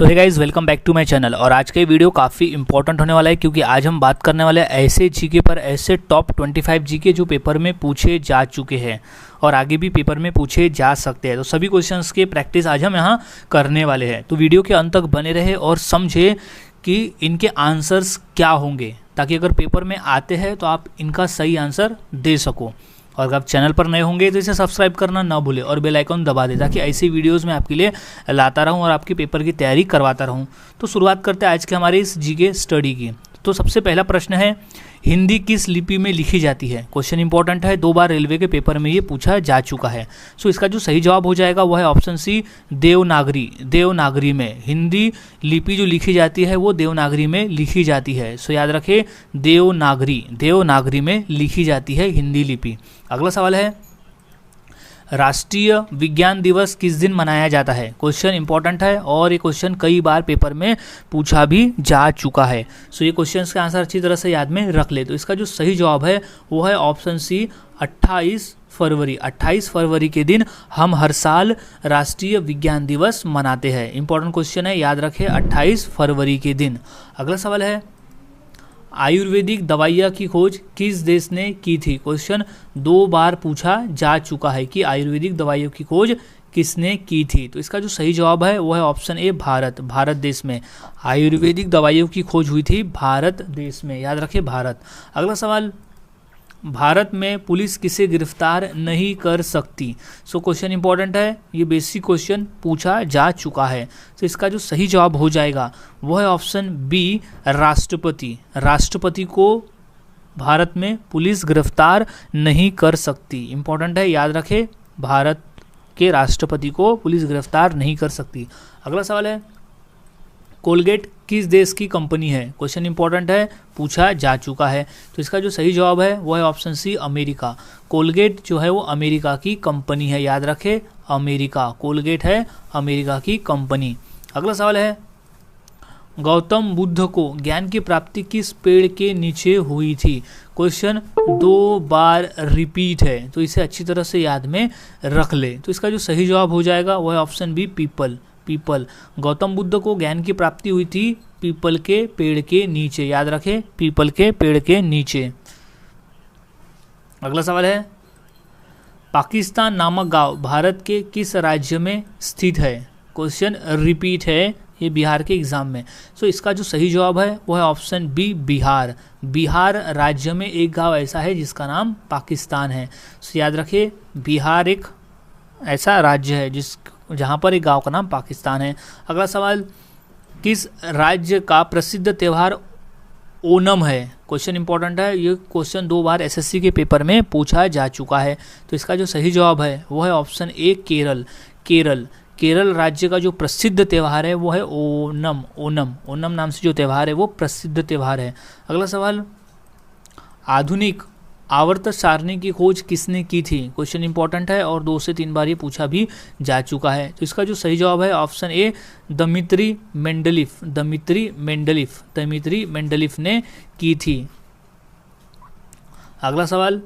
So hey guys, welcome back to my channel. और आज का ये वीडियो काफ़ी इंपॉर्टेंट होने वाला है क्योंकि आज हम बात करने वाले हैं ऐसे जीके पर, ऐसे टॉप 25 जीके जो पेपर में पूछे जा चुके हैं और आगे भी पेपर में पूछे जा सकते हैं। तो सभी क्वेश्चंस के प्रैक्टिस आज हम यहाँ करने वाले हैं। तो वीडियो के अंत तक बने रहे और समझे कि इनके आंसर्स क्या होंगे, ताकि अगर पेपर में आते हैं तो आप इनका सही आंसर दे सको। और अगर आप चैनल पर नए होंगे तो इसे सब्सक्राइब करना ना भूलें और बेल आइकन दबा दें, ताकि ऐसी वीडियोस मैं आपके लिए लाता रहूं और आपके पेपर की तैयारी करवाता रहूं। तो शुरुआत करते हैं आज के हमारे इस जीके स्टडी की। तो सबसे पहला प्रश्न है, हिंदी किस लिपि में लिखी जाती है? क्वेश्चन इंपॉर्टेंट है, 2 बार रेलवे के पेपर में ये पूछा जा चुका है। सो इसका जो सही जवाब हो जाएगा वो है ऑप्शन सी, देवनागरी। देवनागरी में हिंदी लिपि जो लिखी जाती है वो देवनागरी में लिखी जाती है। सो याद रखें, देवनागरी, देवनागरी में लिखी जाती है हिंदी लिपि। अगला सवाल है, राष्ट्रीय विज्ञान दिवस किस दिन मनाया जाता है? क्वेश्चन इंपॉर्टेंट है और ये क्वेश्चन कई बार पेपर में पूछा भी जा चुका है। सो ये क्वेश्चन का आंसर अच्छी तरह से याद में रख ले। तो इसका जो सही जवाब है वो है ऑप्शन सी, 28 फरवरी। 28 फरवरी के दिन हम हर साल राष्ट्रीय विज्ञान दिवस मनाते हैं। इंपॉर्टेंट क्वेश्चन है, याद रखें, 28 फरवरी के दिन। अगला सवाल है, आयुर्वेदिक दवाइयाँ की खोज किस देश ने की थी? क्वेश्चन 2 बार पूछा जा चुका है कि आयुर्वेदिक दवाइयों की खोज किसने की थी। तो इसका जो सही जवाब है वो है ऑप्शन ए, भारत। भारत देश में आयुर्वेदिक दवाइयों की खोज हुई थी भारत देश में, याद रखें, भारत। अगला सवाल, भारत में पुलिस किसे गिरफ्तार नहीं कर सकती? सो क्वेश्चन इंपॉर्टेंट है, ये बेसिक क्वेश्चन पूछा जा चुका है। तो इसका जो सही जवाब हो जाएगा वो है ऑप्शन बी, राष्ट्रपति। राष्ट्रपति को भारत में पुलिस गिरफ्तार नहीं कर सकती। इंपॉर्टेंट है, याद रखें, भारत के राष्ट्रपति को पुलिस गिरफ्तार नहीं कर सकती। अगला सवाल है, कोलगेट किस देश की कंपनी है? क्वेश्चन इंपॉर्टेंट है, पूछा जा चुका है। तो इसका जो सही जवाब है वो है ऑप्शन सी, अमेरिका। कोलगेट जो है वो अमेरिका की कंपनी है, याद रखें, अमेरिका। कोलगेट है अमेरिका की कंपनी। अगला सवाल है, गौतम बुद्ध को ज्ञान की प्राप्ति किस पेड़ के नीचे हुई थी? क्वेश्चन 2 बार रिपीट है, तो इसे अच्छी तरह से याद में रख ले। तो इसका जो सही जवाब हो जाएगा वो है ऑप्शन बी, पीपल। पीपल, गौतम बुद्ध को ज्ञान की प्राप्ति हुई थी पीपल के पेड़ के नीचे, याद रखें, पीपल के पेड़ के नीचे। अगला सवाल है, पाकिस्तान नामक गांव भारत के किस राज्य में स्थित है? क्वेश्चन रिपीट है, ये बिहार के एग्जाम में। सो इसका जो सही जवाब है वो है ऑप्शन बी, बिहार। बिहार राज्य में एक गांव ऐसा है जिसका नाम पाकिस्तान है। सो याद रखिए, बिहार एक ऐसा राज्य है जहाँ पर एक गांव का नाम पाकिस्तान है। अगला सवाल, किस राज्य का प्रसिद्ध त्यौहार ओणम है? क्वेश्चन इंपॉर्टेंट है, ये क्वेश्चन 2 बार एसएससी के पेपर में पूछा जा चुका है। तो इसका जो सही जवाब है वो है ऑप्शन ए, केरल। केरल, केरल राज्य का जो प्रसिद्ध त्यौहार है वो है ओणम। ओणम, ओणम नाम से जो त्यौहार है वो प्रसिद्ध त्यौहार है। अगला सवाल, आधुनिक आवर्त सारणी की खोज किसने की थी? क्वेश्चन इंपॉर्टेंट है और 2 से 3 बार ये पूछा भी जा चुका है। तो इसका जो सही जवाब है option A, Dmitri Mendeleev. Dmitri Mendeleev, Dmitri Mendeleev ने की थी। अगला सवाल,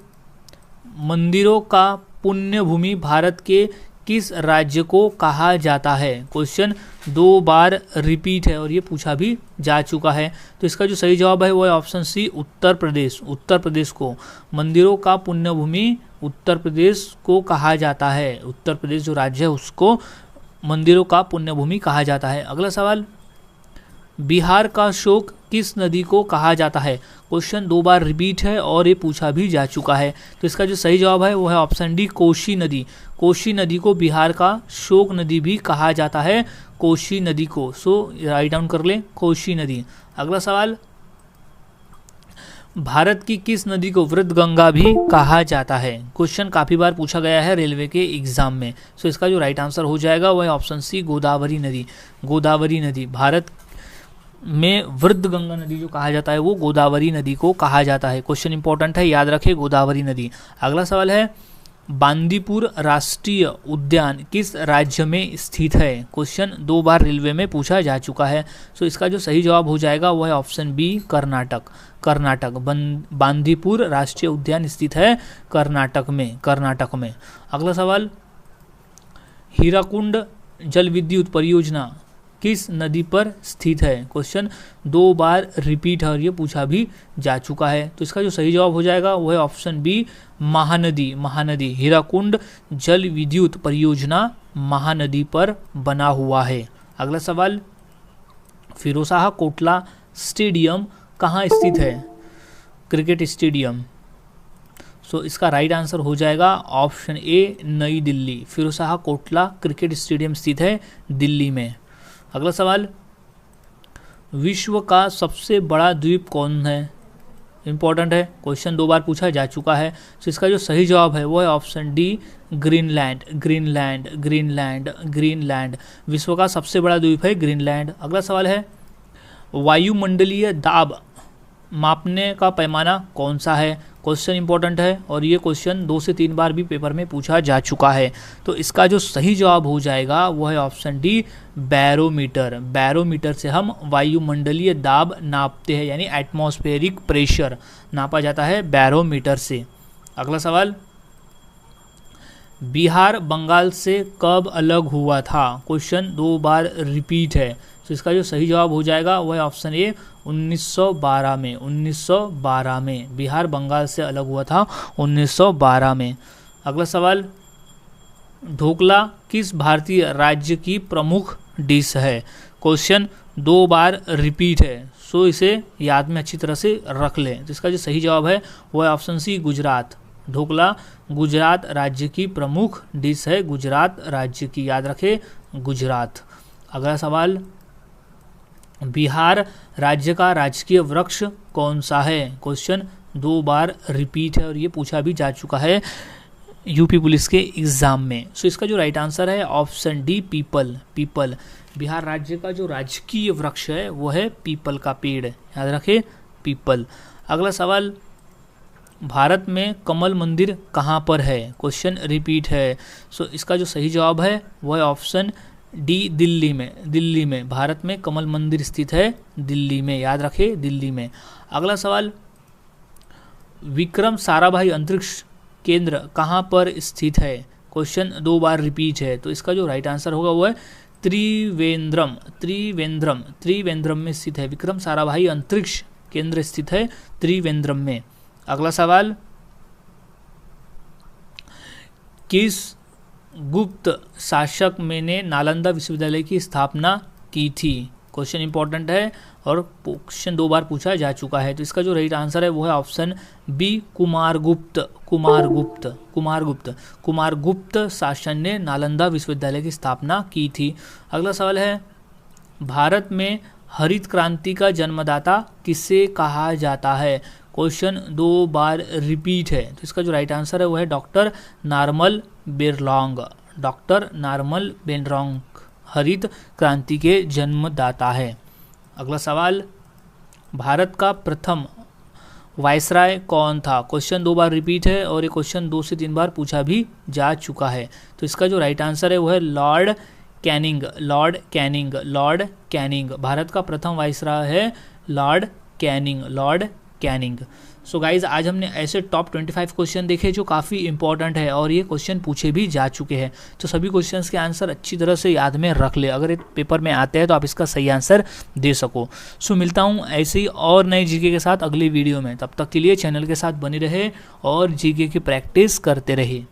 मंदिरों का पुण्य भूमि भारत के किस राज्य को कहा जाता है? क्वेश्चन 2 बार रिपीट है और ये पूछा भी जा चुका है। तो इसका जो सही जवाब है वो है ऑप्शन सी, उत्तर प्रदेश। उत्तर प्रदेश को मंदिरों का पुण्य भूमि उत्तर प्रदेश को कहा जाता है। उत्तर प्रदेश जो राज्य है उसको मंदिरों का पुण्य भूमि कहा जाता है। अगला सवाल, बिहार का शोक किस नदी को कहा जाता है? क्वेश्चन 2 बार रिपीट है और ये पूछा भी जा चुका है। तो इसका जो सही जवाब है वो है ऑप्शन डी, कोसी नदी। कोसी नदी को बिहार का शोक नदी भी कहा जाता है, कोसी नदी को। सो राइट डाउन कर ले, कोसी नदी। अगला सवाल, भारत की किस नदी को वृद्ध गंगा भी कहा जाता है? क्वेश्चन काफ़ी बार पूछा गया है रेलवे के एग्जाम में। सो इसका जो राइट आंसर हो जाएगा वो है ऑप्शन सी, गोदावरी नदी। गोदावरी नदी, भारत में वृद्ध गंगा नदी जो कहा जाता है वो गोदावरी नदी को कहा जाता है। क्वेश्चन इंपॉर्टेंट है, याद रखें, गोदावरी नदी। अगला सवाल है, बांदीपुर राष्ट्रीय उद्यान किस राज्य में स्थित है? क्वेश्चन 2 बार रेलवे में पूछा जा चुका है। सो इसका जो सही जवाब हो जाएगा वो है ऑप्शन बी, कर्नाटक। कर्नाटक, बांदीपुर राष्ट्रीय उद्यान स्थित है कर्नाटक में, कर्नाटक में। अगला सवाल, हीराकुंड जल विद्युत परियोजना किस नदी पर स्थित है। क्वेश्चन 2 बार रिपीट है और ये पूछा भी जा चुका है। तो इसका जो सही जवाब हो जाएगा वो है ऑप्शन बी, महानदी। महानदी, हीराकुंड जल विद्युत परियोजना महानदी पर बना हुआ है। अगला सवाल, फिरोजशाह कोटला स्टेडियम कहाँ स्थित है। Cricket stadium. सो इसका राइट आंसर हो जाएगा ऑप्शन ए, नई दिल्ली। फिरोजशाह कोटला क्रिकेट स्टेडियम स्थित है दिल्ली में। अगला सवाल, विश्व का सबसे बड़ा द्वीप कौन है। इंपॉर्टेंट है, क्वेश्चन 2 बार पूछा जा चुका है। तो इसका जो सही जवाब है वो है option D, Greenland. Greenland, Greenland, Greenland. विश्व का सबसे बड़ा द्वीप है ग्रीनलैंड। अगला सवाल है, वायुमंडलीय दाब मापने का पैमाना कौन सा है। क्वेश्चन इंपॉर्टेंट है और ये क्वेश्चन 2 से 3 बार भी पेपर में पूछा जा चुका है। तो इसका जो सही जवाब हो जाएगा वो है ऑप्शन डी, बैरोमीटर। बैरोमीटर से हम वायुमंडलीय दाब नापते हैं, यानी एटमॉस्फेरिक प्रेशर नापा जाता है बैरोमीटर से। अगला सवाल, बिहार बंगाल से कब अलग हुआ था। क्वेश्चन 2 बार रिपीट है। तो इसका जो सही जवाब हो जाएगा वो है ऑप्शन ए, 1912 में। 1912 में बिहार बंगाल से अलग हुआ था 1912 में। अगला सवाल, ढोकला किस भारतीय राज्य की प्रमुख डिश है। क्वेश्चन 2 बार रिपीट है, सो इसे याद में अच्छी तरह से रख लें। तो इसका जो सही जवाब है वो है ऑप्शन सी, गुजरात। ढोकला गुजरात राज्य की प्रमुख डिश है, गुजरात राज्य की, याद रखें गुजरात। अगला सवाल, बिहार राज्य का राजकीय वृक्ष कौन सा है। क्वेश्चन 2 बार रिपीट है और ये पूछा भी जा चुका है यूपी पुलिस के एग्जाम में। सो इसका जो राइट आंसर है option D, people. People, Bihar राज्य का जो राजकीय वृक्ष है वो है पीपल का पेड़, याद रखें पीपल। अगला सवाल, भारत में कमल मंदिर कहाँ पर है। क्वेश्चन रिपीट है। सो इसका जो सही जवाब है वो है ऑप्शन डी, दिल्ली में। दिल्ली में भारत में कमल मंदिर स्थित है दिल्ली में, याद रखें दिल्ली में। अगला सवाल, विक्रम साराभाई अंतरिक्ष केंद्र कहाँ पर स्थित है। क्वेश्चन 2 बार रिपीट है। तो इसका जो राइट आंसर होगा वो है त्रिवेंद्रम। त्रिवेंद्रम, त्रिवेंद्रम में स्थित है। विक्रम साराभाई अंतरिक्ष केंद्र स्थित है त्रिवेंद्रम में। अगला सवाल, किस गुप्त शासक ने नालंदा विश्वविद्यालय की स्थापना की थी। क्वेश्चन इंपॉर्टेंट है और क्वेश्चन 2 बार पूछा जा चुका है। तो इसका जो राइट आंसर है वो है ऑप्शन बी, कुमारगुप्त। कुमारगुप्त, कुमारगुप्त, कुमारगुप्त शासन ने नालंदा विश्वविद्यालय की स्थापना की थी। अगला सवाल है, भारत में हरित क्रांति का जन्मदाता किसे कहा जाता है। क्वेश्चन 2 बार रिपीट है। तो इसका जो राइट आंसर है वो है doctor normal Borlaug. Doctor normal Borlaug हरित क्रांति के जन्मदाता है। अगला सवाल, भारत का प्रथम वायसराय कौन था। क्वेश्चन 2 बार रिपीट है और ये क्वेश्चन 2 से 3 बार पूछा भी जा चुका है। तो इसका जो राइट आंसर है वो है Lord Canning. Lord Canning, Lord Canning. Bharat का प्रथम वायसराय है Lord Canning, Lord Canning. So guys, आज हमने ऐसे टॉप 25 क्वेश्चन देखे जो काफ़ी इंपॉर्टेंट है और ये क्वेश्चन पूछे भी जा चुके हैं। तो सभी क्वेश्चंस के आंसर अच्छी तरह से याद में रख ले, अगर एक पेपर में आते हैं तो आप इसका सही आंसर दे सको। सो मिलता हूँ ऐसे ही और नए जीके के साथ अगली वीडियो में। तब तक के लिए चैनल के साथ बने रहे और जीके की प्रैक्टिस करते रहे।